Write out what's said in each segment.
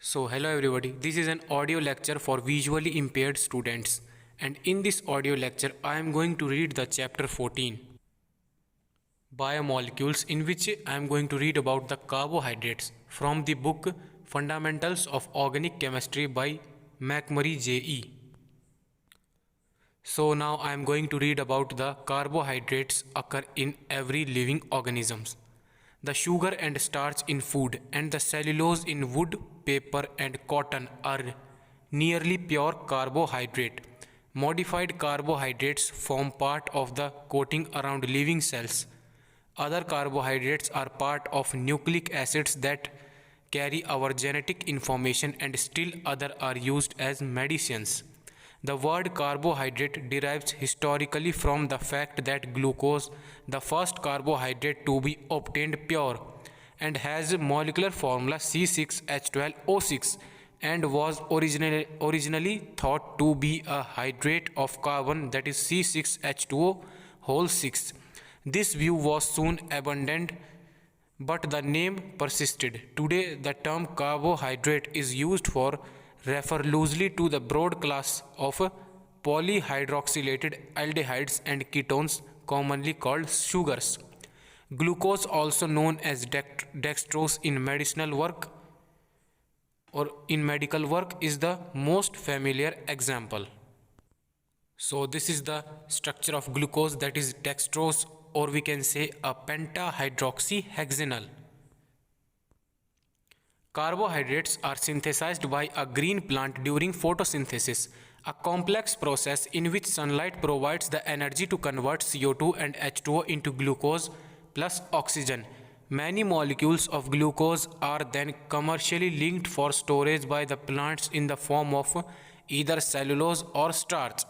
So, hello everybody. This is an audio lecture for visually impaired students. And in this audio lecture, I am going to read the chapter 14 Biomolecules, in which I am going to read about the carbohydrates from the book Fundamentals of Organic Chemistry by McMurray J.E. So now I am going to read about the carbohydrates occur in every living organisms. The sugar and starch in food and the cellulose in wood, paper and cotton are nearly pure carbohydrate. Modified carbohydrates form part of the coating around living cells. Other carbohydrates are part of nucleic acids that carry our genetic information, and still other are used as medicines. The word carbohydrate derives historically from the fact that glucose, the first carbohydrate to be obtained pure, and has molecular formula C6H12O6 and was originally thought to be a hydrate of carbon, that is C6H2O whole 6. This view was soon abandoned, but the name persisted. Today, the term carbohydrate is used for refer loosely to the broad class of polyhydroxylated aldehydes and ketones, commonly called sugars. Glucose, also known as dextrose in medicinal work or in medical work, is the most familiar example. So this is the structure of glucose, that is dextrose, or we can say a pentahydroxyhexanal. Carbohydrates are synthesized by a green plant during photosynthesis, a complex process in which sunlight provides the energy to convert CO2 and H2O into glucose plus oxygen. Many molecules of glucose are then commercially linked for storage by the plants in the form of either cellulose or starch.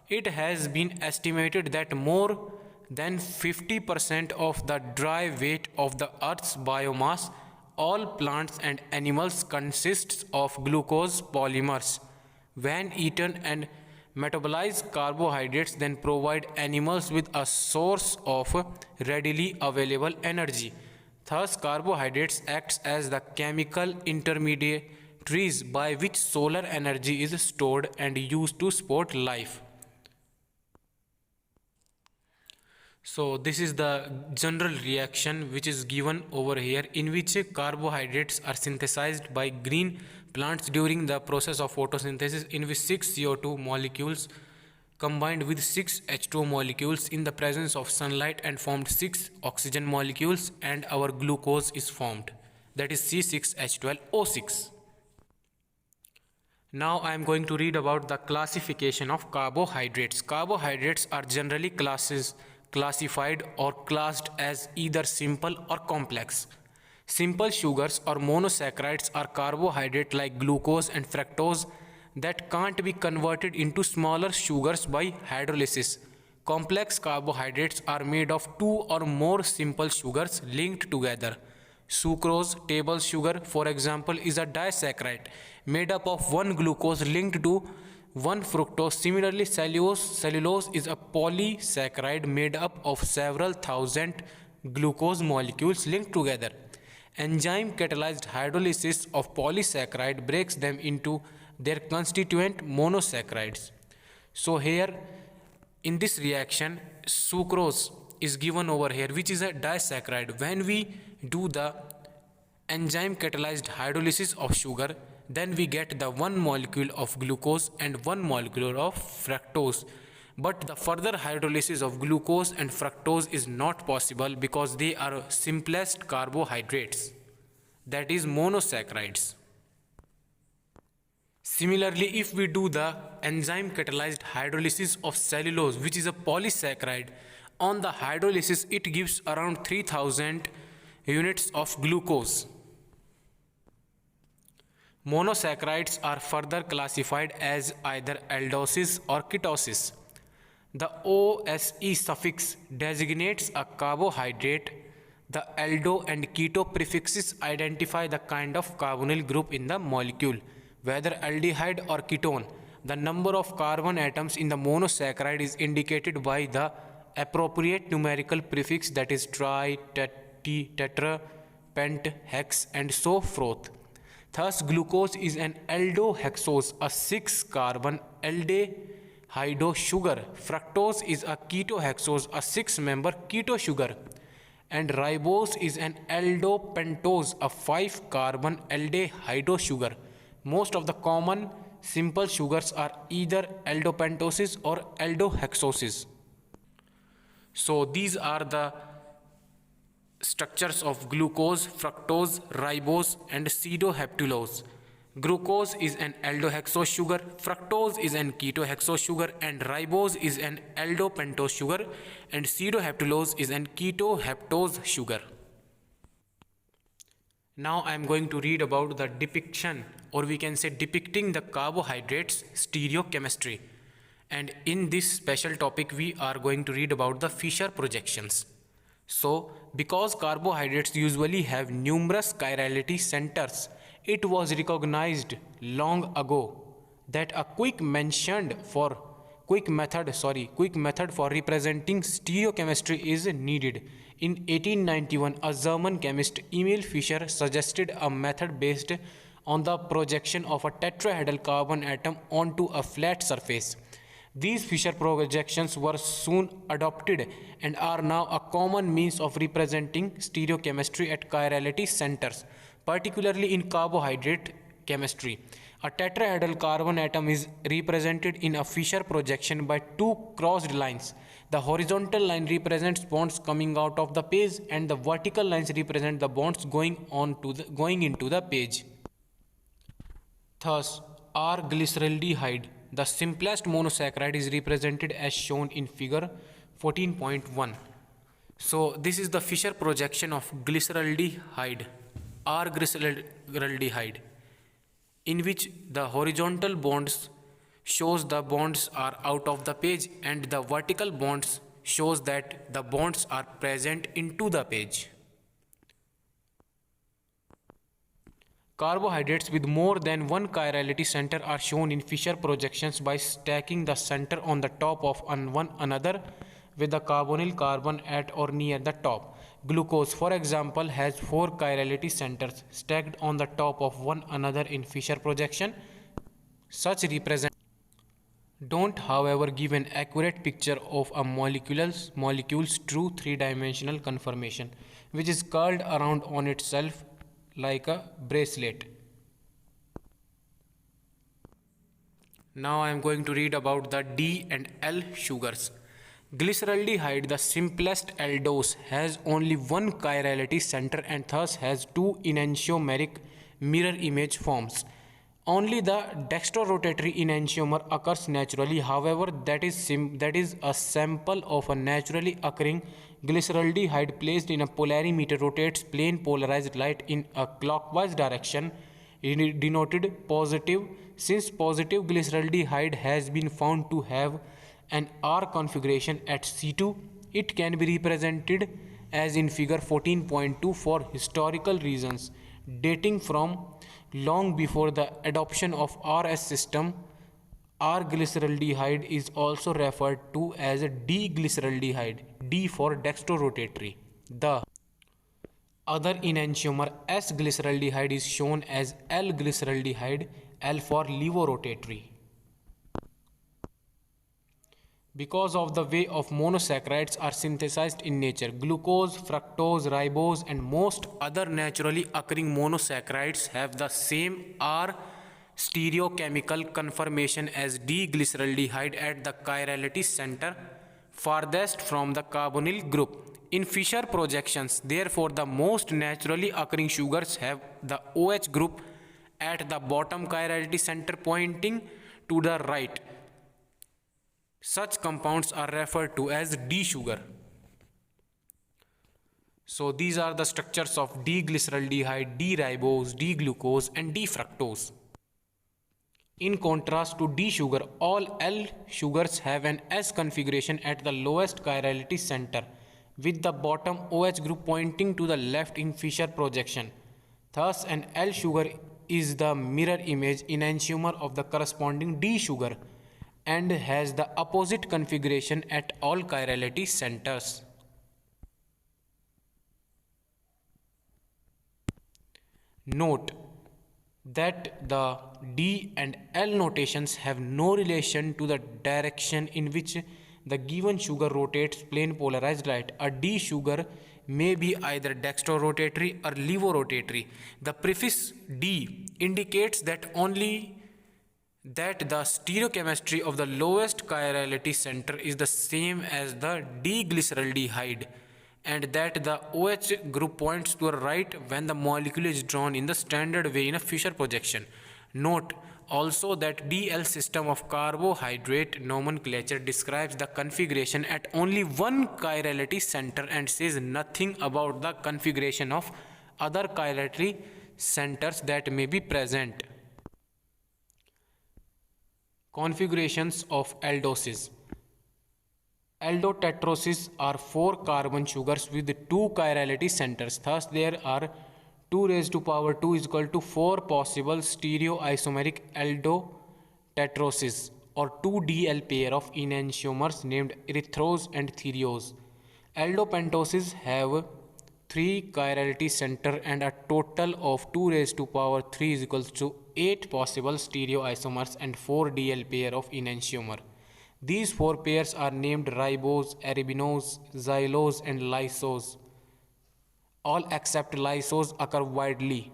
It has been estimated that more than 50% of the dry weight of the Earth's biomass, all plants and animals, consists of glucose polymers. When eaten and metabolized, carbohydrates then provide animals with a source of readily available energy. Thus, carbohydrates act as the chemical intermediaries by which solar energy is stored and used to support life. So this is the general reaction which is given over here, in which carbohydrates are synthesized by green plants during the process of photosynthesis, in which 6 CO2 molecules combined with 6 H2O molecules in the presence of sunlight and formed 6 oxygen molecules, and our glucose is formed, that is C6H12O6. Now I am going to read about the classification of carbohydrates. Carbohydrates are generally classified or classed as either simple or complex. Simple sugars or monosaccharides are carbohydrates like glucose and fructose that can't be converted into smaller sugars by hydrolysis. Complex carbohydrates are made of two or more simple sugars linked together. Sucrose, table sugar, for example, is a disaccharide made up of one glucose linked to one fructose. Similarly, cellulose is a polysaccharide made up of several thousand glucose molecules linked together. Enzyme catalyzed hydrolysis of polysaccharide breaks them into their constituent monosaccharides. So here in this reaction, sucrose is given over here, which is a disaccharide. When we do the enzyme catalyzed hydrolysis of sugar, then we get the one molecule of glucose and one molecule of fructose. But the further hydrolysis of glucose and fructose is not possible because they are simplest carbohydrates, that is monosaccharides. Similarly, if we do the enzyme catalyzed hydrolysis of cellulose, which is a polysaccharide, on the hydrolysis it gives around 3000 units of glucose. Monosaccharides are further classified as either aldoses or ketoses. The OSE suffix designates a carbohydrate. The aldo and keto prefixes identify the kind of carbonyl group in the molecule, whether aldehyde or ketone. The number of carbon atoms in the monosaccharide is indicated by the appropriate numerical prefix, that is tri, tetra, pent, hex, and so forth. Thus, glucose is an aldohexose, a 6-carbon aldehydo sugar. Fructose is a ketohexose, a 6-member keto sugar. And ribose is an aldopentose, a 5-carbon aldehydo sugar. Most of the common simple sugars are either aldopentoses or aldohexoses. So these are the structures of glucose, fructose, ribose and pseudoheptulose. Glucose is an aldohexose sugar, fructose is an ketohexose sugar, and ribose is an aldopentose sugar, and pseudoheptulose is an ketoheptose sugar. Now I am going to read about the depiction, or we can say depicting the carbohydrates stereochemistry. And in this special topic we are going to read about the Fischer projections. So, because carbohydrates usually have numerous chirality centers, it was recognized long ago that a quick method for representing stereochemistry is needed. In 1891, a German chemist Emil Fischer suggested a method based on the projection of a tetrahedral carbon atom onto a flat surface. These Fischer projections were soon adopted and are now a common means of representing stereochemistry at chirality centers, particularly in carbohydrate chemistry. A tetrahedral carbon atom is represented in a Fischer projection by two crossed lines. The horizontal line represents bonds coming out of the page, and the vertical lines represent the bonds going into the page. Thus, R-glyceraldehyde, the simplest monosaccharide, is represented as shown in figure 14.1. So this is the Fischer projection of glyceraldehyde, R-glyceraldehyde, in which the horizontal bonds shows the bonds are out of the page and the vertical bonds shows that the bonds are present into the page. Carbohydrates with more than one chirality center are shown in Fischer projections by stacking the center on the top of one another with the carbonyl carbon at or near the top. Glucose, for example, has 4 chirality centers stacked on the top of one another in Fischer projection. Such representations don't, however, give an accurate picture of a molecule's true three-dimensional conformation, which is curled around on itself like a bracelet. Now I am going to read about the D and L sugars. Glyceraldehyde, the simplest aldose, has only one chirality center and thus has two enantiomeric mirror image forms. Only the dextrorotatory enantiomer occurs naturally. However, that is a sample of a naturally occurring glyceraldehyde placed in a polarimeter rotates plane polarized light in a clockwise direction, denoted positive. Since positive glyceraldehyde has been found to have an R configuration at C2, it can be represented as in figure 14.2 for historical reasons dating from long before the adoption of RS system. R-glyceraldehyde is also referred to as a D-glyceraldehyde, D for dextrorotatory. The other enantiomer S-glyceraldehyde is shown as L-glyceraldehyde, L for levorotatory. Because of the way of monosaccharides are synthesized in nature, glucose, fructose, ribose and most other naturally occurring monosaccharides have the same R stereochemical conformation as D-glyceraldehyde at the chirality center farthest from the carbonyl group. In Fischer projections, therefore, the most naturally occurring sugars have the OH group at the bottom chirality center pointing to the right. Such compounds are referred to as D sugar. So these are the structures of D-glyceraldehyde, D-ribose, D-glucose and D-fructose. In contrast to D sugar, all L sugars have an S configuration at the lowest chirality center, with the bottom OH group pointing to the left in Fischer projection. Thus, an L sugar is the mirror image enantiomer of the corresponding D sugar and has the opposite configuration at all chirality centers. Note: that the D and L notations have no relation to the direction in which the given sugar rotates plane polarized light. A D sugar may be either dextrorotatory or levorotatory. The prefix D indicates that the stereochemistry of the lowest chirality center is the same as the D-glyceraldehyde, and that the OH group points to the right when the molecule is drawn in the standard way in a Fischer projection. Note also that DL system of carbohydrate nomenclature describes the configuration at only one chirality center and says nothing about the configuration of other chirality centers that may be present. Configurations of aldoses. Aldotetroses are 4 carbon sugars with 2 chirality centers. Thus, there are 2 raised to power 2 is equal to 4 possible stereoisomeric aldotetroses or 2DL pair of enantiomers named erythrose and thyreose. Aldopentoses have 3 chirality center and a total of 2 raised to power 3 is equal to 8 possible stereoisomers and 4 DL pair of enantiomer. These 4 pairs are named ribose, arabinose, xylose and lysose. All except lysose occur widely.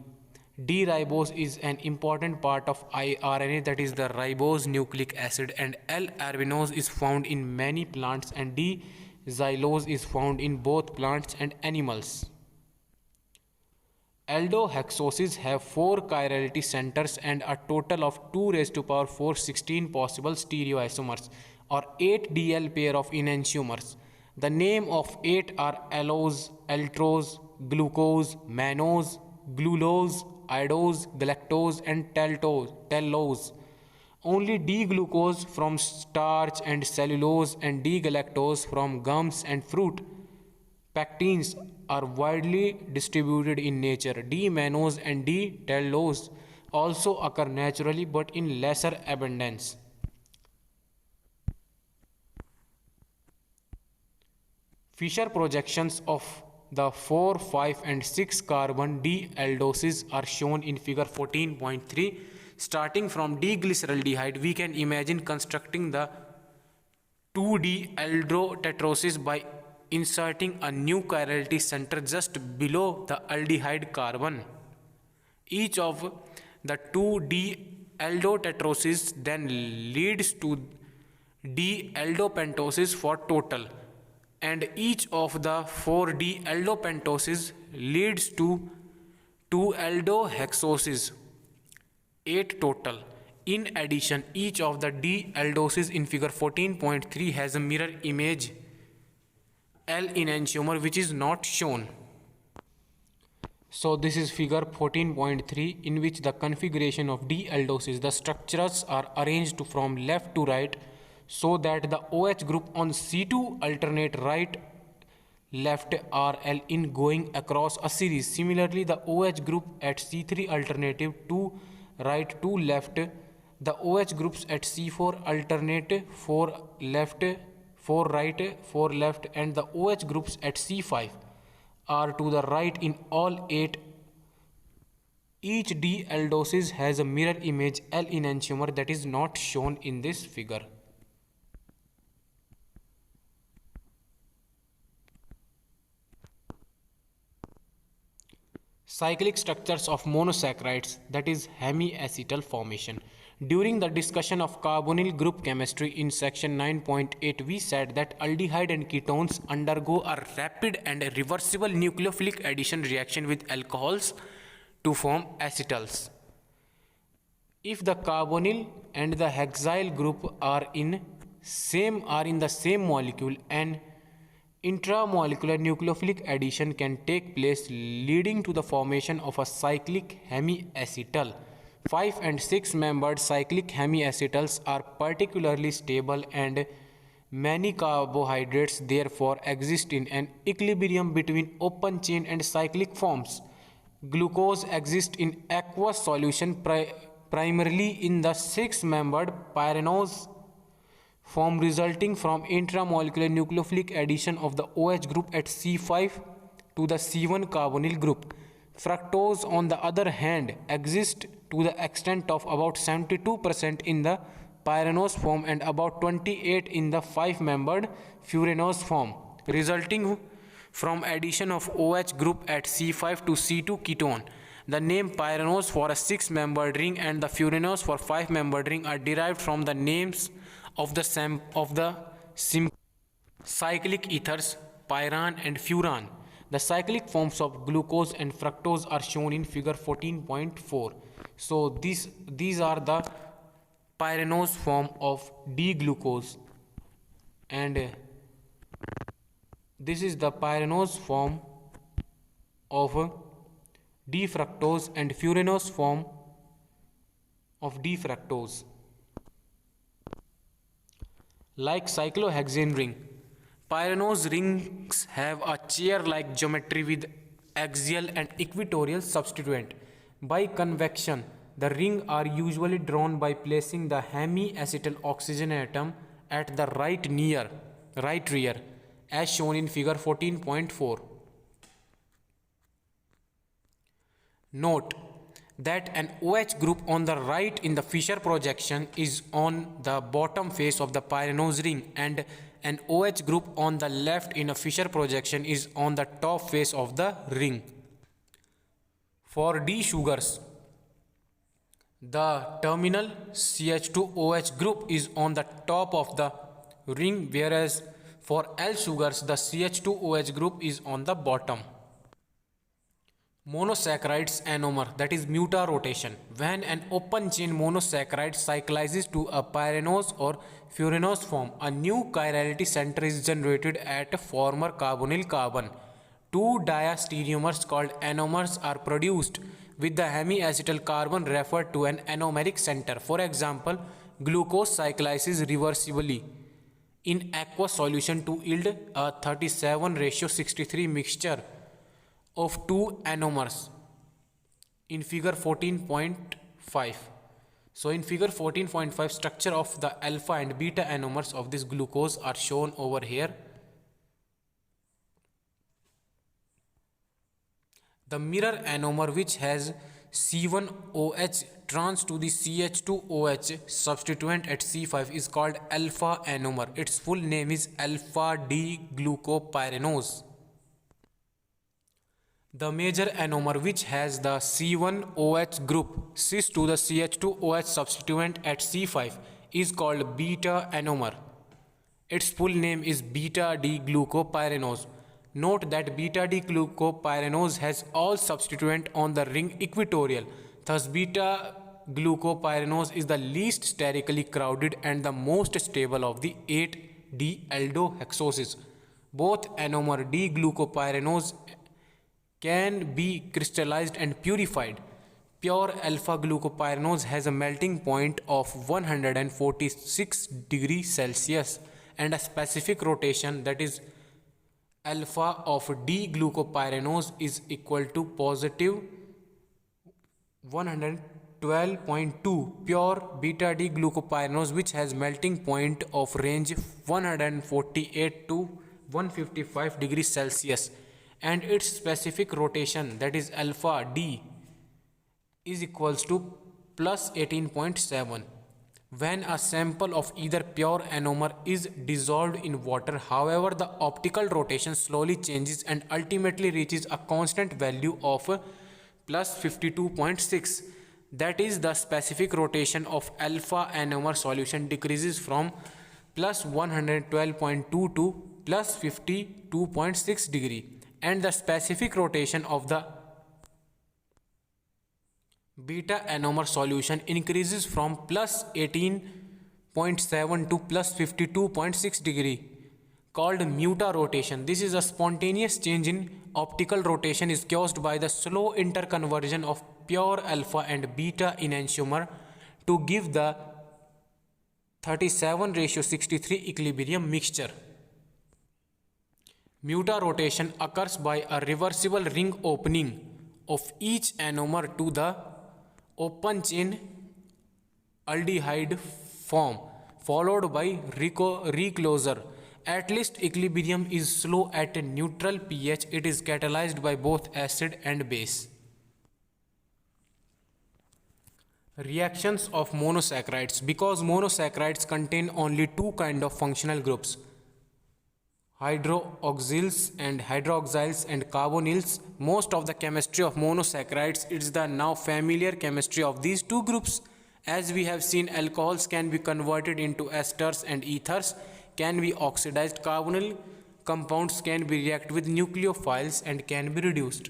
D-ribose is an important part of RNA, that is the ribose nucleic acid, and L-arabinose is found in many plants and D-xylose is found in both plants and animals. Aldohexoses have 4 chirality centers and a total of 2 raised to power 4 16 possible stereoisomers or 8 DL pair of enantiomers. The name of 8 are allose, altrose, glucose, mannose, glulose, idose, galactose and tellose. Only D-glucose from starch and cellulose and D-galactose from gums and fruit pectins are widely distributed in nature. D-mannose and D-tellose also occur naturally but in lesser abundance. Fischer projections of the 4, 5 and 6 carbon D-aldoses are shown in figure 14.3. Starting from D-glyceraldehyde, we can imagine constructing the 2D-aldotetroses by inserting a new chirality center just below the aldehyde carbon. Each of the 2D-aldotetroses then leads to D-aldopentoses for total, and each of the 4D-aldopentoses leads to 2-aldohexoses, 8 total. In addition, each of the D-aldoses in figure 14.3 has a mirror image L enantiomer which is not shown. So this is figure 14.3 in which the configuration of D-aldoses, the structures are arranged from left to right so that the OH group on C2 alternate right left RL in going across a series. Similarly, the OH group at C3 alternative to right to left, the OH groups at C4 alternate 4 left, 4 right, 4 left, and the OH groups at C5 are to the right in all 8. Each D-aldoses has a mirror image L enantiomer that is not shown in this figure. Cyclic structures of monosaccharides, that is hemiacetal formation. During the discussion of carbonyl group chemistry in section 9.8, we said that aldehyde and ketones undergo a rapid and reversible nucleophilic addition reaction with alcohols to form acetals. If the carbonyl and the hexyl group are in the same molecule, an intramolecular nucleophilic addition can take place, leading to the formation of a cyclic hemiacetal. 5 and 6 membered cyclic hemiacetals are particularly stable, and many carbohydrates therefore exist in an equilibrium between open chain and cyclic forms. Glucose exists in aqueous solution primarily in the 6 membered pyranose form resulting from intramolecular nucleophilic addition of the OH group at C5 to the C1 carbonyl group. Fructose, on the other hand, exists to the extent of about 72% in the pyranose form and about 28 in the 5-membered furanose form, resulting from addition of OH group at C5 to C2 ketone. The name pyranose for a 6-membered ring and the furanose for 5-membered ring are derived from the names of the cyclic ethers pyran and furan. The cyclic forms of glucose and fructose are shown in figure 14.4. So these are the pyranose form of D-glucose, and this is the pyranose form of D-fructose and furanose form of D-fructose. Like cyclohexane ring, pyranose rings have a chair-like geometry with axial and equatorial substituent. By convection, the rings are usually drawn by placing the hemiacetal oxygen atom at the right rear, as shown in figure 14.4. Note that an OH group on the right in the Fischer projection is on the bottom face of the pyranose ring, and an OH group on the left in a Fischer projection is on the top face of the ring. For D sugars, the terminal CH2OH group is on the top of the ring, whereas for L sugars the CH2OH group is on the bottom. Monosaccharides anomer, that is mutarotation. When an open chain monosaccharide cyclizes to a pyranose or furanose form, a new chirality center is generated at a former carbonyl carbon. Two diastereomers called anomers are produced with the hemiacetal carbon referred to an anomeric center. For example, glucose cyclizes reversibly in aqueous solution to yield a 37:63 mixture of two anomers in figure 14.5. So in figure 14.5, structure of the alpha and beta anomers of this glucose are shown over here. The mirror anomer, which has C1OH trans to the CH2OH substituent at C5, is called alpha anomer. Its full name is alpha D-glucopyranose. The major anomer, which has the C1OH group cis to the CH2OH substituent at C5, is called beta anomer. Its full name is beta D-glucopyranose. Note that beta D-glucopyranose has all substituent on the ring equatorial. Thus, beta glucopyranose is the least sterically crowded and the most stable of the 8D aldohexoses. Both anomer D-glucopyranose can be crystallized and purified. Pure alpha glucopyranose has a melting point of 146 degrees Celsius and a specific rotation, that is alpha of D-glucopyranose is equal to positive 112.2. Pure beta D-glucopyranose, which has melting point of range 148 to 155 degrees Celsius, and its specific rotation, that is alpha D, is equals to plus 18.7. When a sample of either pure anomer is dissolved in water, however, the optical rotation slowly changes and ultimately reaches a constant value of plus 52.6. That is, the specific rotation of alpha anomer solution decreases from plus 112.2 to plus 52.6 degree, and the specific rotation of the beta anomer solution increases from plus 18.7 to plus 52.6 degree, called mutarotation. This is a spontaneous change in optical rotation is caused by the slow interconversion of pure alpha and beta enantiomer to give the 37:63 equilibrium mixture. Mutarotation occurs by a reversible ring opening of each anomer to the open chain aldehyde form, followed by reclosure. At least equilibrium is slow at a neutral pH. It is catalyzed by both acid and base. Reactions of monosaccharides. Because monosaccharides contain only two kind of functional groups, hydroxyls and carbonyls. Most of the chemistry of monosaccharides is the now familiar chemistry of these two groups. As we have seen, alcohols can be converted into esters and ethers, can be oxidized. Carbonyl compounds can be react with nucleophiles and can be reduced.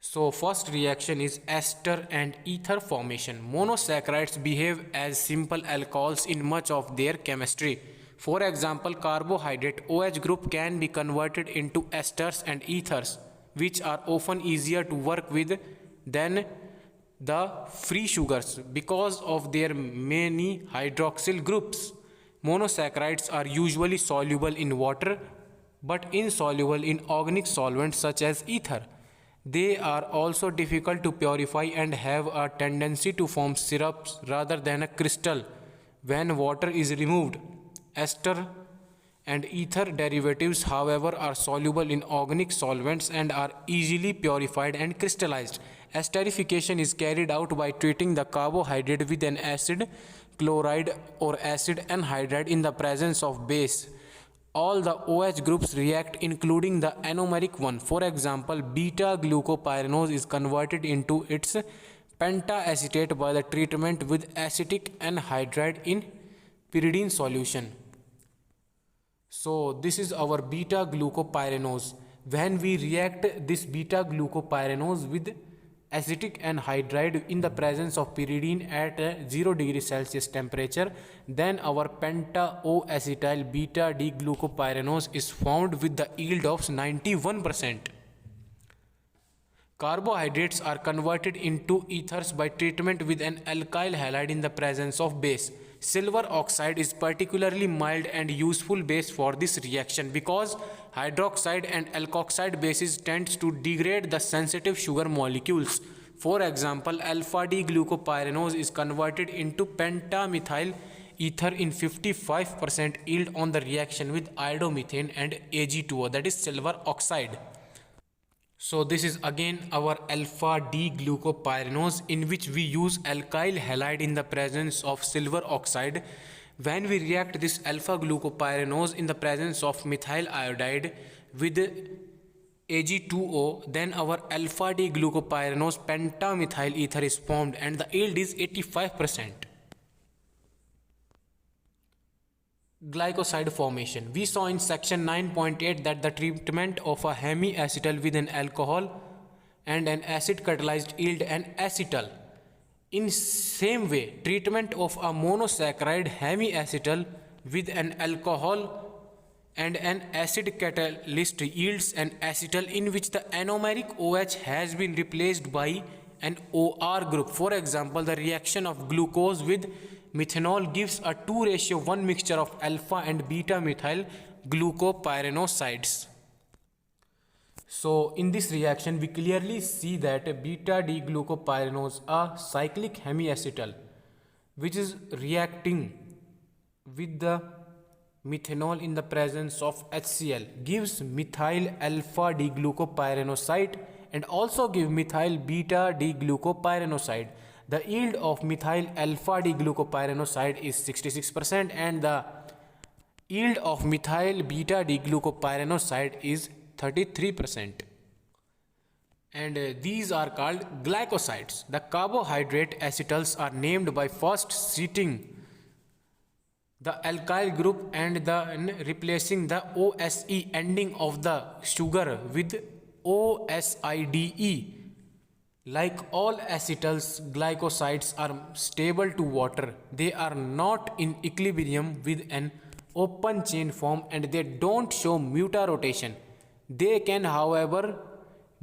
So first reaction is ester and ether formation. Monosaccharides behave as simple alcohols in much of their chemistry. For example, carbohydrate OH group can be converted into esters and ethers, which are often easier to work with than the free sugars because of their many hydroxyl groups. Monosaccharides are usually soluble in water but insoluble in organic solvents such as ether. They are also difficult to purify and have a tendency to form syrups rather than a crystal when water is removed. Ester and ether derivatives, however, are soluble in organic solvents and are easily purified and crystallized. Esterification is carried out by treating the carbohydrate with an acid chloride or acid anhydride in the presence of base. All the OH groups react, including the anomeric one. For example, beta-glucopyranose is converted into its pentaacetate by the treatment with acetic anhydride in pyridine solution. So this is our beta-glucopyranose. When we react this beta-glucopyranose with acetic anhydride in the presence of pyridine at 0 degree Celsius temperature, then our penta-O-acetyl beta-D-glucopyranose is formed with the yield of 91%. Carbohydrates are converted into ethers by treatment with an alkyl halide in the presence of base. Silver oxide is particularly mild and useful base for this reaction because hydroxide and alkoxide bases tend to degrade the sensitive sugar molecules. For example, alpha-D-glucopyranose is converted into pentamethyl ether in 55% yield on the reaction with iodomethane and Ag2O, that is silver oxide. So this is again our alpha-D-glucopyranose, in which we use alkyl halide in the presence of silver oxide. When we react this alpha-glucopyranose in the presence of methyl iodide with Ag2O, then our alpha-D-glucopyranose pentamethyl ether is formed and the yield is 85%. Glycoside formation. We saw in section 9.8 that the treatment of a hemiacetal with an alcohol and an acid catalyzed yield an acetal. In same way, treatment of a monosaccharide hemiacetal with an alcohol and an acid catalyst yields an acetal in which the anomeric OH has been replaced by an OR group. For example, the reaction of glucose with methanol gives a 2:1 mixture of alpha and beta methyl glucopyranosides. So in this reaction we clearly see that beta-D-glucopyranose, a cyclic hemiacetal which is reacting with the methanol in the presence of HCl, gives methyl alpha D-glucopyranoside and also give methyl beta D-glucopyranoside. The yield of methyl alpha D-glucopyranoside is 66% and the yield of methyl beta D-glucopyranoside is 33%. And these are called glycosides. The carbohydrate acetals are named by first citing the alkyl group and then replacing the OSE ending of the sugar with OSIDE. Like all acetals, glycosides are stable to water. They are not in equilibrium with an open chain form and they don't show mutarotation. They can, however,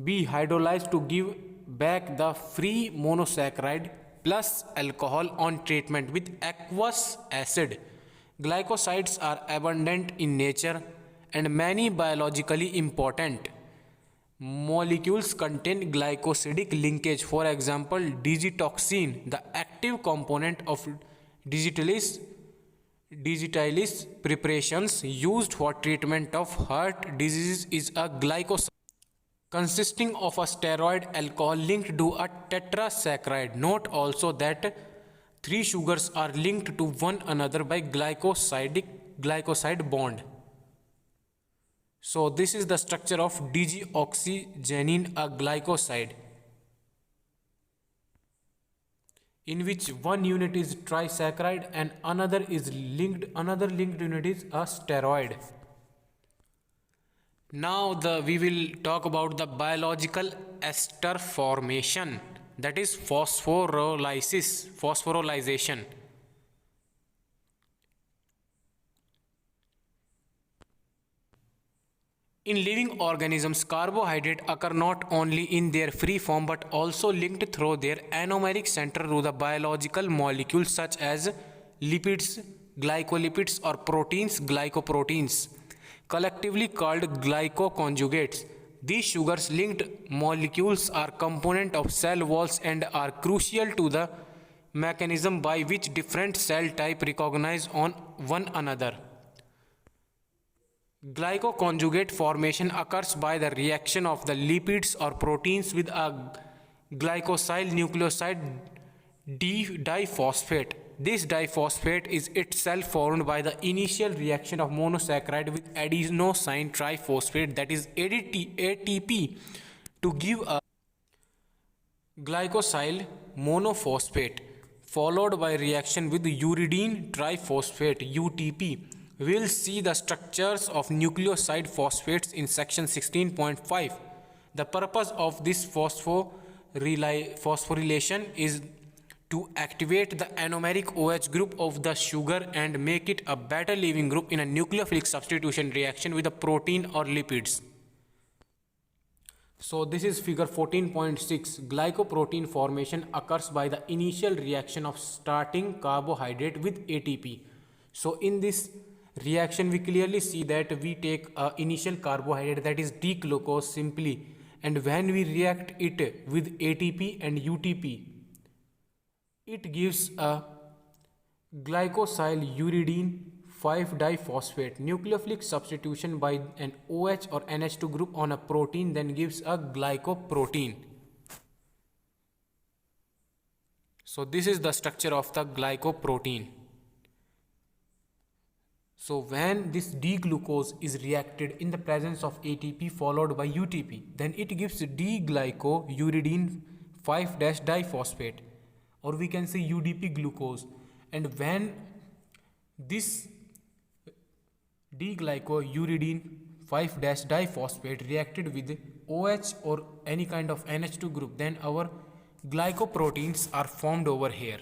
be hydrolyzed to give back the free monosaccharide plus alcohol on treatment with aqueous acid. Glycosides are abundant in nature and many biologically important molecules contain glycosidic linkage. For example, digitoxin, the active component of digitalis preparations used for treatment of heart disease, is a glycoside. consisting of a steroid alcohol linked to a tetrasaccharide. Note also that three sugars are linked to one another by glycoside bond. So this is the structure of deoxygenin, a glycoside, in which one unit is trisaccharide and another linked unit is a steroid. Now we will talk about the biological ester formation, that is phosphorylation. In living organisms, carbohydrates occur not only in their free form but also linked through their anomeric center to the biological molecules such as lipids, glycolipids, or proteins, glycoproteins, collectively called glycoconjugates. These sugars linked molecules are components of cell walls and are crucial to the mechanism by which different cell types recognize on one another. Glycoconjugate formation occurs by the reaction of the lipids or proteins with a glycosyl nucleoside diphosphate. This diphosphate is itself formed by the initial reaction of monosaccharide with adenosine triphosphate, that is ATP, to give a glycosyl monophosphate, followed by reaction with uridine triphosphate UTP. We will see the structures of nucleoside phosphates in section 16.5. The purpose of this phosphorylation is to activate the anomeric OH group of the sugar and make it a beta leaving group in a nucleophilic substitution reaction with a protein or lipids. So this is figure 14.6. Glycoprotein formation occurs by the initial reaction of starting carbohydrate with ATP. So in this reaction we clearly see that we take initial carbohydrate, that is D-glucose simply, and when we react it with ATP and UTP, it gives a glycosyl uridine 5-diphosphate. Nucleophilic substitution by an OH or NH2 group on a protein then gives a glycoprotein. So this is the structure of the glycoprotein. So when this D-glucose is reacted in the presence of ATP followed by UTP, then it gives D-glycouridine 5-diphosphate, or we can say UDP glucose. And when this D-glycouridine 5-diphosphate reacted with OH or any kind of NH2 group, then our glycoproteins are formed over here.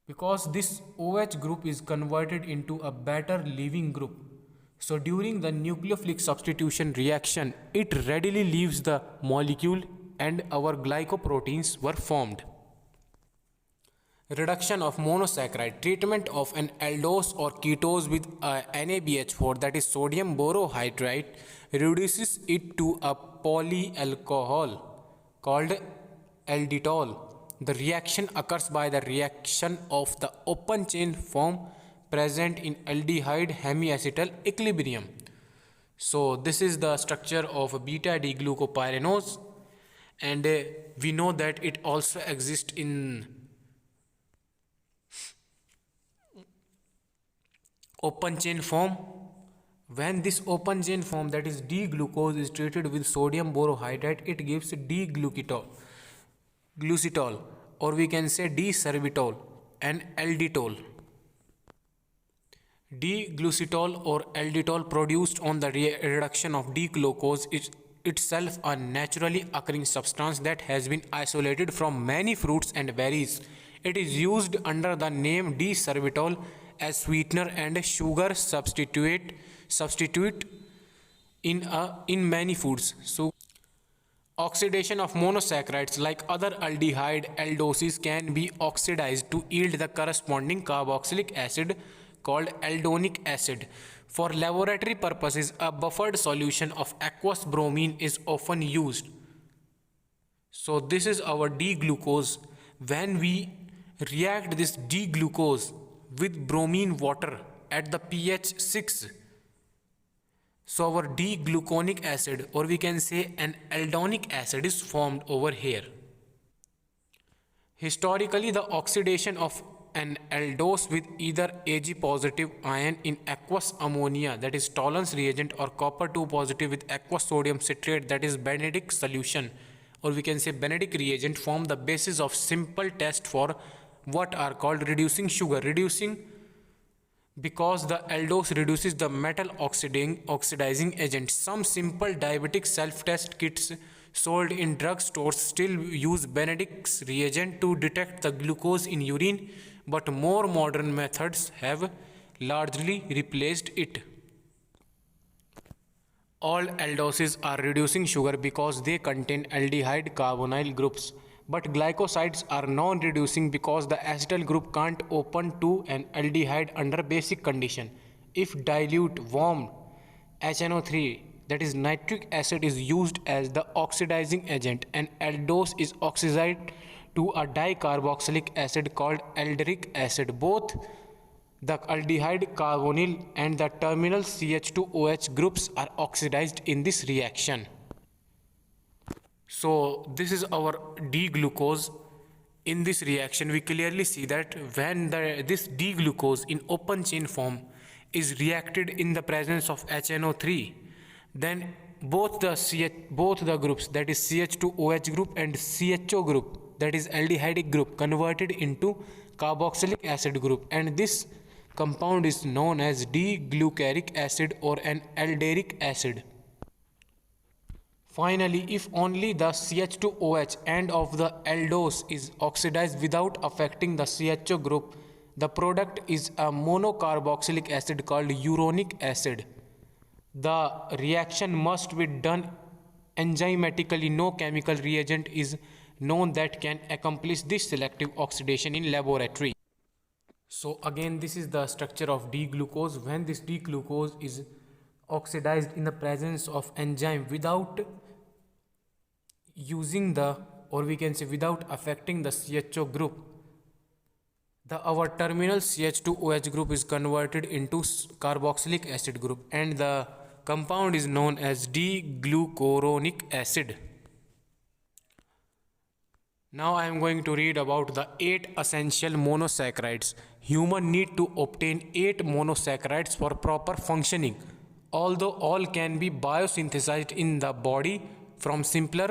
Because this OH group is converted into a better leaving group. So during the nucleophilic substitution reaction, it readily leaves the molecule and our glycoproteins were formed. Reduction of monosaccharide. Treatment of an aldose or ketose with NaBH4, that is sodium borohydride, reduces it to a polyalcohol called alditol. The reaction occurs by the reaction of the open chain form present in aldehyde hemiacetal equilibrium. So this is the structure of beta D-glucopyranose, and we know that it also exists in open chain form. When this open chain form, that is D-glucose, is treated with sodium borohydride, it gives D-glucitol, or we can say D-sorbitol and alditol. D-glucitol or alditol produced on the reduction of D-glucose is itself a naturally occurring substance that has been isolated from many fruits and berries. It is used under the name D-sorbitol as sweetener and sugar substitute in many foods. So oxidation of monosaccharides like other aldehyde aldoses can be oxidized to yield the corresponding carboxylic acid called aldonic acid. For laboratory purposes, a buffered solution of aqueous bromine is often used. So this is our D-glucose. When we react this D-glucose with bromine water at the pH 6, So our D-gluconic acid, or we can say an aldonic acid, is formed over here. Historically, the oxidation of an aldose with either Ag positive ion in aqueous ammonia, that is Tollens reagent, or copper 2 positive with aqueous sodium citrate, that is Benedict solution, or we can say Benedict reagent, form the basis of simple test for what are called reducing sugar. Reducing because the aldose reduces the metal oxidizing agent. Some simple diabetic self-test kits sold in drugstores still use Benedict's reagent to detect the glucose in urine, but more modern methods have largely replaced it. All aldoses are reducing sugar because they contain aldehyde carbonyl groups, but glycosides are non-reducing because the acetyl group can't open to an aldehyde under basic condition. If dilute warm HNO3, that is nitric acid, is used as the oxidizing agent, an aldose is oxidized to a dicarboxylic acid called alderic acid. Both the aldehyde carbonyl and the terminal CH2OH groups are oxidized in this reaction. So this is our D-glucose. In this reaction, we clearly see that when this D-glucose in open chain form is reacted in the presence of HNO3, then both the groups, that is CH2OH group and CHO group, that is aldehydic group, converted into carboxylic acid group, and this compound is known as D-glucaric acid or an alderic acid. Finally, if only the CH2OH end of the aldose is oxidized without affecting the CHO group, the product is a monocarboxylic acid called uronic acid. The reaction must be done enzymatically. No chemical reagent is known that can accomplish this selective oxidation in laboratory. So again, this is the structure of D-glucose. When this D-glucose is oxidized in the presence of enzyme without using or we can say without affecting the CHO group, our terminal CH2OH group is converted into carboxylic acid group, and the compound is known as D-glucuronic acid. Now I am going to read about the 8 essential monosaccharides. Human need to obtain 8 monosaccharides for proper functioning. Although all can be biosynthesized in the body from simpler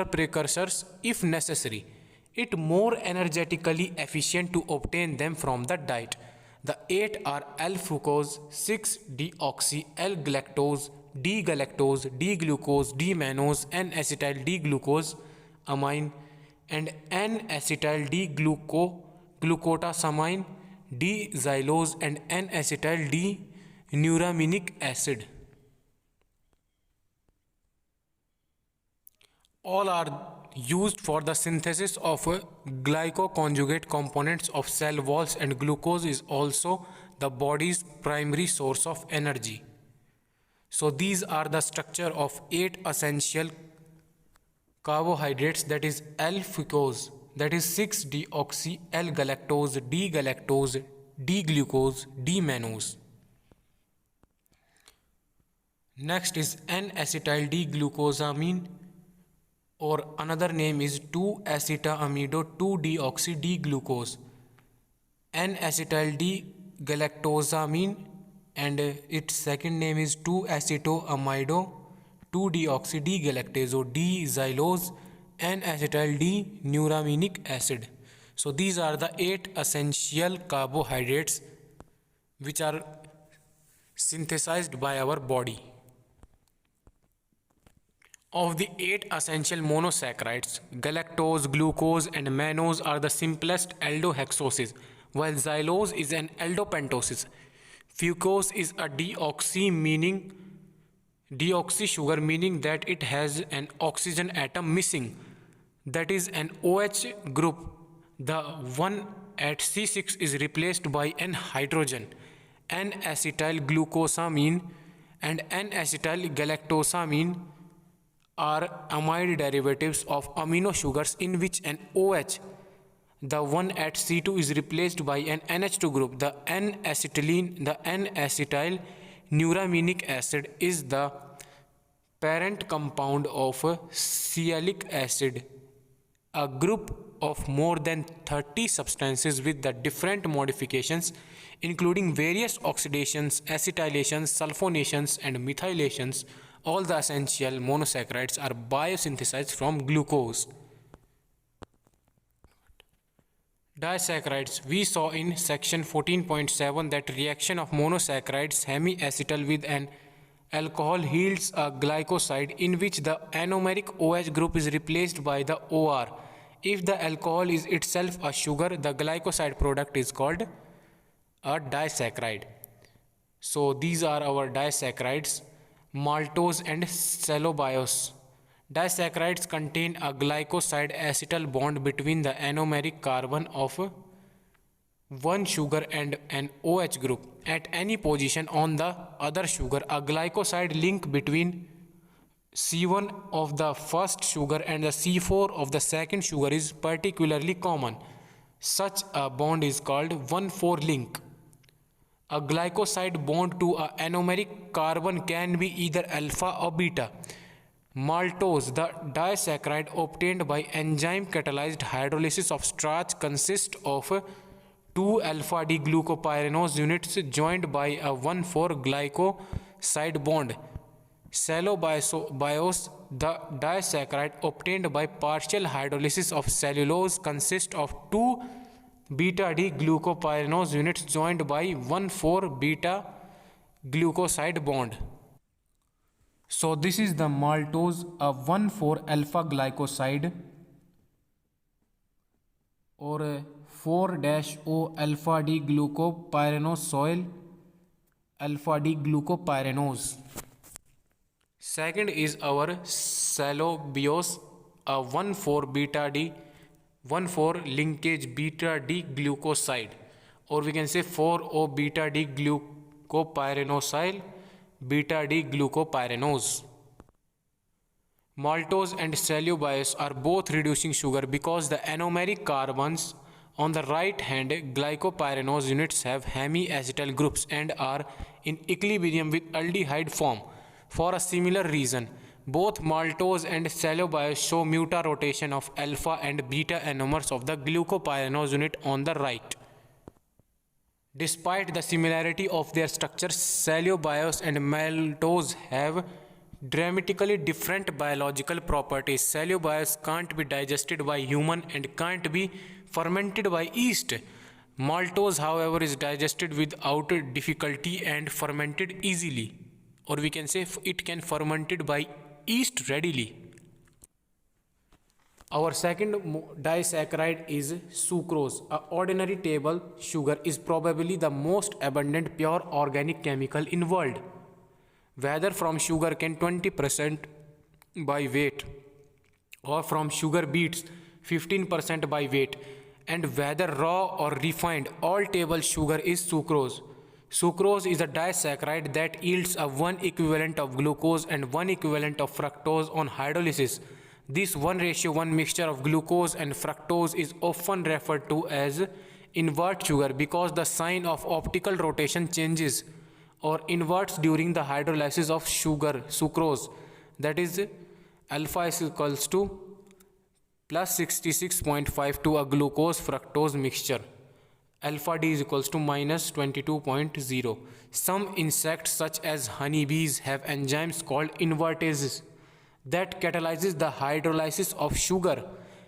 precursors if necessary, it more energetically efficient to obtain them from the diet. The 8 are L-fructose, 6-deoxy, L-galactose, D-galactose, D-glucose, D-mannose, N-acetyl D-glucose amine, and N-acetyl D-glucotasamine, D-xylose, and N-acetyl D-neuraminic acid. All are used for the synthesis of glycoconjugate components of cell walls, and glucose is also the body's primary source of energy. So these are the structure of 8 essential carbohydrates, that is L-fructose, that is 6-deoxy, L-galactose, D-galactose, D-glucose, D-mannose. Next is N-acetyl D-glucosamine, or another name is 2-acetamido 2-deoxy D-glucose. N-acetyl D-galactosamine, and its second name is 2-acetoamido 2-deoxy D-galactase or D-xylose, N-acetyl D-neuraminic acid. So these are the 8 essential carbohydrates which are synthesized by our body. Of the 8 essential monosaccharides, galactose, glucose, and mannose are the simplest aldohexoses, while xylose is an aldopentoses. Fructose is a deoxy sugar, meaning that it has an oxygen atom missing, that is an OH group. The one at C6 is replaced by an hydrogen. N-acetyl glucosamine and N-acetyl galactosamine are amide derivatives of amino sugars in which an OH, the one at C2, is replaced by an NH2 group. The N-acetyl Neuraminic acid is the parent compound of sialic acid, a group of more than 30 substances with the different modifications including various oxidations, acetylations, sulfonations and methylations. All the essential monosaccharides are biosynthesized from glucose. Disaccharides. We saw in section 14.7 that reaction of monosaccharides hemiacetal with an alcohol yields a glycoside in which the anomeric OH group is replaced by the OR. If the alcohol is itself a sugar, the glycoside product is called a disaccharide. So these are our disaccharides, maltose and cellobiose. Disaccharides contain a glycoside acetal bond between the anomeric carbon of one sugar and an OH group. At any position on the other sugar, a glycoside link between C1 of the first sugar and the C4 of the second sugar is particularly common. Such a bond is called 1,4 link. A glycoside bond to an anomeric carbon can be either alpha or beta. Maltose, the disaccharide obtained by enzyme catalyzed hydrolysis of starch, consists of two alpha D glucopyranose units joined by a 1,4 glycoside bond. Cellobiose, the disaccharide obtained by partial hydrolysis of cellulose, consists of two beta D glucopyranose units joined by 1,4 beta glucoside bond. So this is the maltose, a 1,4 alpha glycoside or 4-O alpha D glucopyranose alpha D glucopyranose. Second is our cellobiose, a 1,4 beta D 1,4 linkage beta D glucoside, or we can say 4-O beta D glucopyranosyl beta D glucopyranose. Maltose and cellobiose are both reducing sugar because the anomeric carbons on the right hand glycopyranose units have hemiacetal groups and are in equilibrium with aldehyde form. For a similar reason, both maltose and cellobiose show mutarotation of alpha and beta anomers of the glucopyranose unit on the right. Despite the similarity of their structures, cellobiose and maltose have dramatically different biological properties. Cellobiose can't be digested by human and can't be fermented by yeast. Maltose, however, is digested without difficulty and fermented easily, or we can say it can fermented by yeast readily. Our second disaccharide is sucrose. A ordinary table sugar is probably the most abundant pure organic chemical in world. Whether from sugarcane 20% by weight or from sugar beets 15% by weight, and whether raw or refined, all table sugar is sucrose. Sucrose is a disaccharide that yields a 1 equivalent of glucose and 1 equivalent of fructose on hydrolysis. This 1:1 mixture of glucose and fructose is often referred to as invert sugar because the sign of optical rotation changes or inverts during the hydrolysis of sucrose. That is, alpha is equals to plus 66.5 to a glucose fructose mixture. Alpha D is equals to minus 22.0. Some insects such as honeybees have enzymes called invertases that catalyzes the hydrolysis of sugar.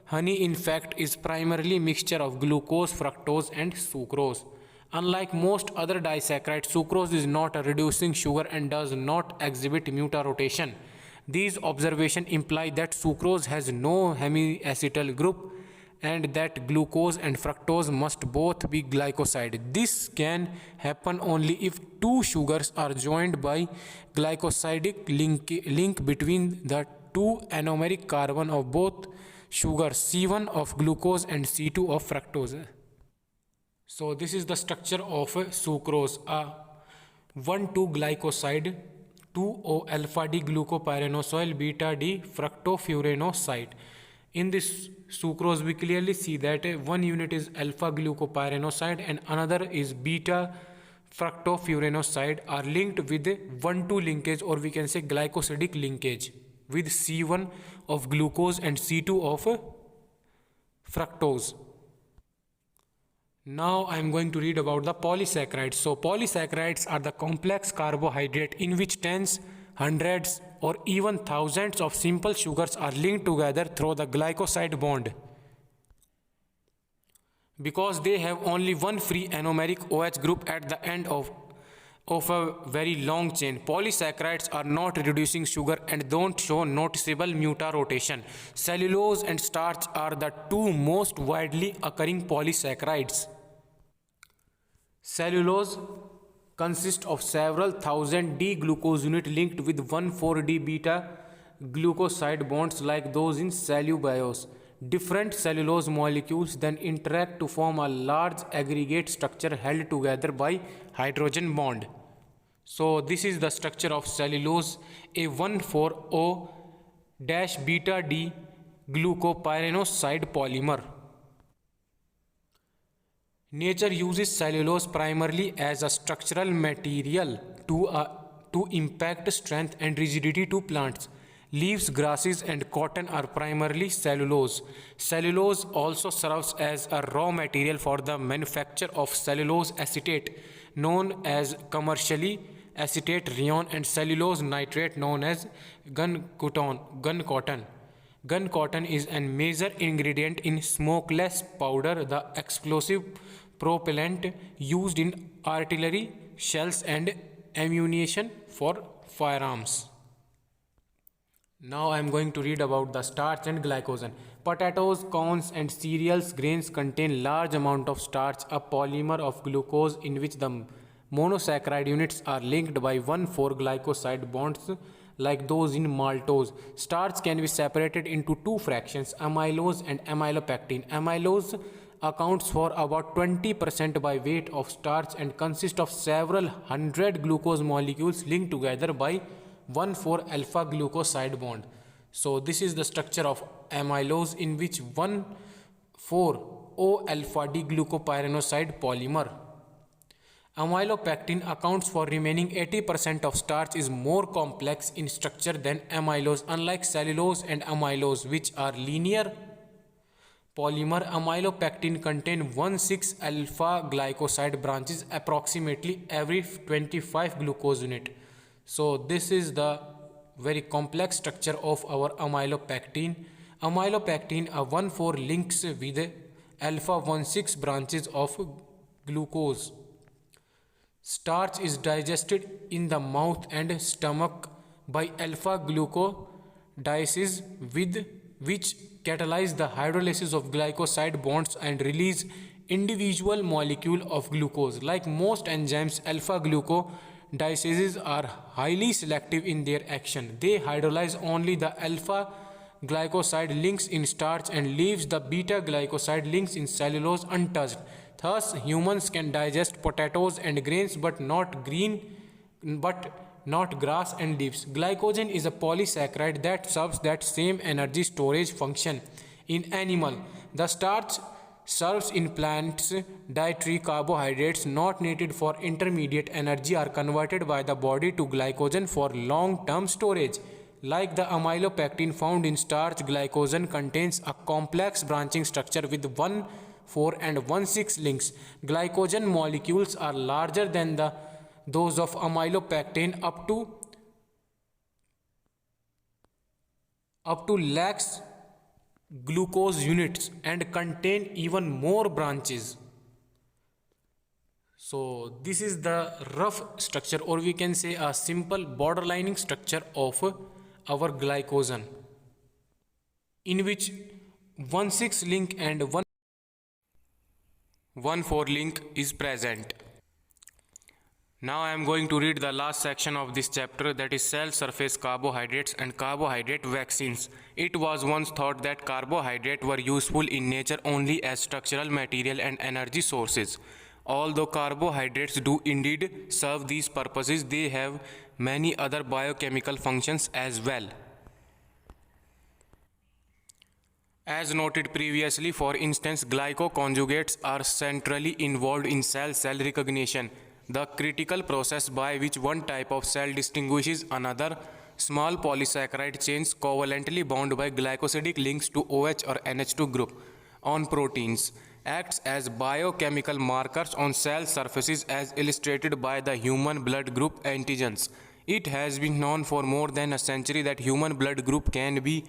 Honey, in fact, is primarily mixture of glucose, fructose and sucrose. Unlike most other disaccharides, sucrose is not a reducing sugar and does not exhibit mutarotation. These observations imply that sucrose has no hemiacetal group and that glucose and fructose must both be glycoside. This can happen only if two sugars are joined by glycosidic link between the two anomeric carbon of both sugars, C1 of glucose and C2 of fructose. So this is the structure of sucrose, a 1,2 glycoside 2-O alpha D glucopyranosyl beta D fructofuranoside. In this sucrose, we clearly see that one unit is alpha glucopyranoside and another is beta fructofuranoside are linked with 1,2 linkage, or we can say glycosidic linkage, with C1 of glucose and C2 of fructose. Now I am going to read about the polysaccharides. So polysaccharides are the complex carbohydrate in which tens, hundreds or even thousands of simple sugars are linked together through the glycoside bond. Because they have only one free anomeric OH group at the end of a very long chain, polysaccharides are not reducing sugar and don't show noticeable mutarotation. Cellulose and starch are the two most widely occurring polysaccharides. Cellulose consists of several thousand D-glucose units linked with 1,4-D beta glucoside bonds like those in cellubiose. Different cellulose molecules then interact to form a large aggregate structure held together by hydrogen bond. So this is the structure of cellulose, a 1,4-O-beta-D glucopyranoside polymer. Nature uses cellulose primarily as a structural material to impact strength and rigidity to plants. Leaves, grasses and cotton are primarily cellulose. Cellulose also serves as a raw material for the manufacture of cellulose acetate, known as commercially acetate rayon, and cellulose nitrate, known as gun cotton. Gun cotton is a major ingredient in smokeless powder, the explosive propellant used in artillery shells and ammunition for firearms. Now I am going to read about the starch and glycogen. Potatoes, corns and cereals grains contain large amount of starch, a polymer of glucose in which the monosaccharide units are linked by 1,4-glycoside bonds like those in maltose. Starch can be separated into two fractions, amylose and amylopectin. Amylose accounts for about 20% by weight of starch and consists of several hundred glucose molecules linked together by 1,4-alpha glucoside bond. So this is the structure of amylose, in which 1,4-O-alpha D glucopyranoside polymer. Amylopectin accounts for remaining 80% of starch, is more complex in structure than amylose. Unlike cellulose and amylose, which are linear polymer, amylopectin contain 1,6-alpha glycoside branches approximately every 25 glucose unit. So this is the very complex structure of our amylopectin. Amylopectin, a 1,4 links with alpha 1,6 branches of glucose. Starch is digested in the mouth and stomach by alpha glucosidases, with which catalyze the hydrolysis of glycoside bonds and release individual molecule of glucose. Like most enzymes, alpha glucosidases are highly selective in their action. They hydrolyze only the alpha glycoside links in starch and leaves the beta glycoside links in cellulose untouched. Thus, humans can digest potatoes and grains but not grass and leaves. Glycogen is a polysaccharide that serves that same energy storage function in animal. The starch serves in plants. Dietary carbohydrates not needed for intermediate energy are converted by the body to glycogen for long-term storage. Like the amylopectin found in starch, glycogen contains a complex branching structure with 1,4 and 1,6 links. Glycogen molecules are larger than those of amylopectin, up to lakhs glucose units, and contain even more branches. So this is the rough structure, or we can say a simple borderlining structure of our glycogen, in which 1,6 link and 1,4 link is present. Now I am going to read the last section of this chapter, that is cell surface carbohydrates and carbohydrate vaccines. It was once thought that carbohydrates were useful in nature only as structural material and energy sources. Although carbohydrates do indeed serve these purposes, they have many other biochemical functions as well. As noted previously, for instance, glycoconjugates are centrally involved in cell-cell recognition. the critical process by which one type of cell distinguishes another. Small polysaccharide chains covalently bound by glycosidic links to OH or NH2 group on proteins acts as biochemical markers on cell surfaces as illustrated by the human blood group antigens. It has been known for more than a century that human blood group can be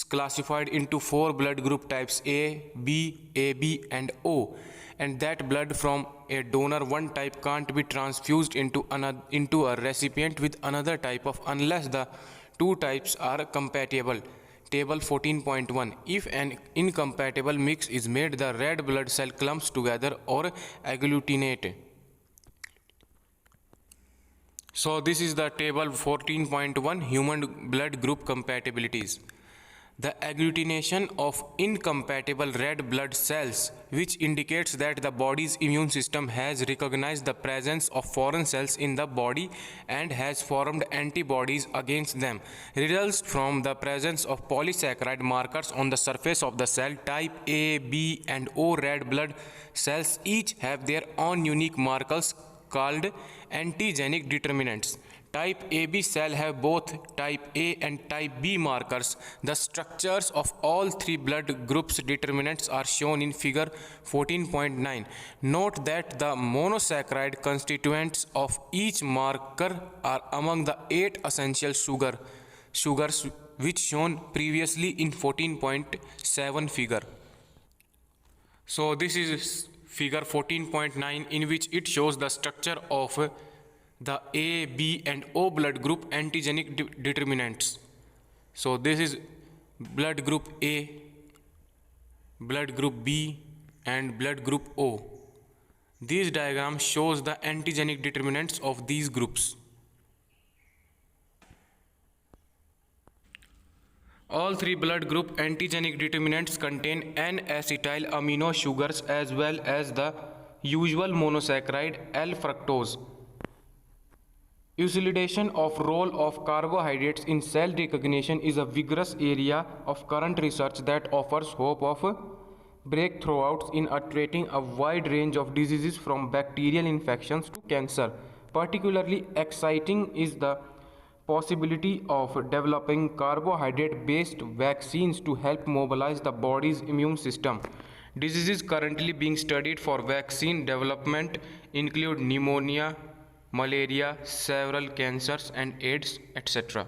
classified into four blood group types A, B, AB and O, and that blood from a donor one type can't be transfused into a recipient with another type of unless the two types are compatible. Table 14.1. If an incompatible mix is made, the red blood cell clumps together or agglutinate. So this is the table 14.1 human blood group compatibilities. The agglutination of incompatible red blood cells, which indicates that the body's immune system has recognized the presence of foreign cells in the body and has formed antibodies against them, results from the presence of polysaccharide markers on the surface of the cell. Type A, B and O red blood cells each have their own unique markers called antigenic determinants. Type AB cell have both type A and type B markers. The structures of all three blood groups determinants are shown in figure 14.9. Note that the monosaccharide constituents of each marker are among the 8 essential sugars which shown previously in 14.7 figure. So this is figure 14.9 in which it shows the structure of the A, B and O blood group antigenic determinants. So this is blood group A, blood group B and blood group O. This diagram shows the antigenic determinants of these groups. All three blood group antigenic determinants contain N-acetyl amino sugars as well as the usual monosaccharide L-fructose. Elucidation of role of carbohydrates in cell recognition is a vigorous area of current research that offers hope of breakthroughs in treating a wide range of diseases from bacterial infections to cancer. Particularly exciting is the possibility of developing carbohydrate-based vaccines to help mobilize the body's immune system. Diseases currently being studied for vaccine development include pneumonia, malaria, several cancers and AIDS, etc.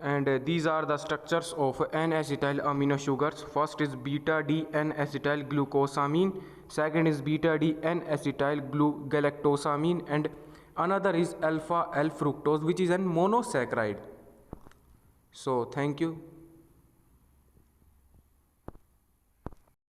And these are the structures of N-acetyl amino sugars. First is beta-D N-acetyl glucosamine, second is beta-D N-acetyl galactosamine, and another is alpha L-fructose, which is a monosaccharide. So thank you.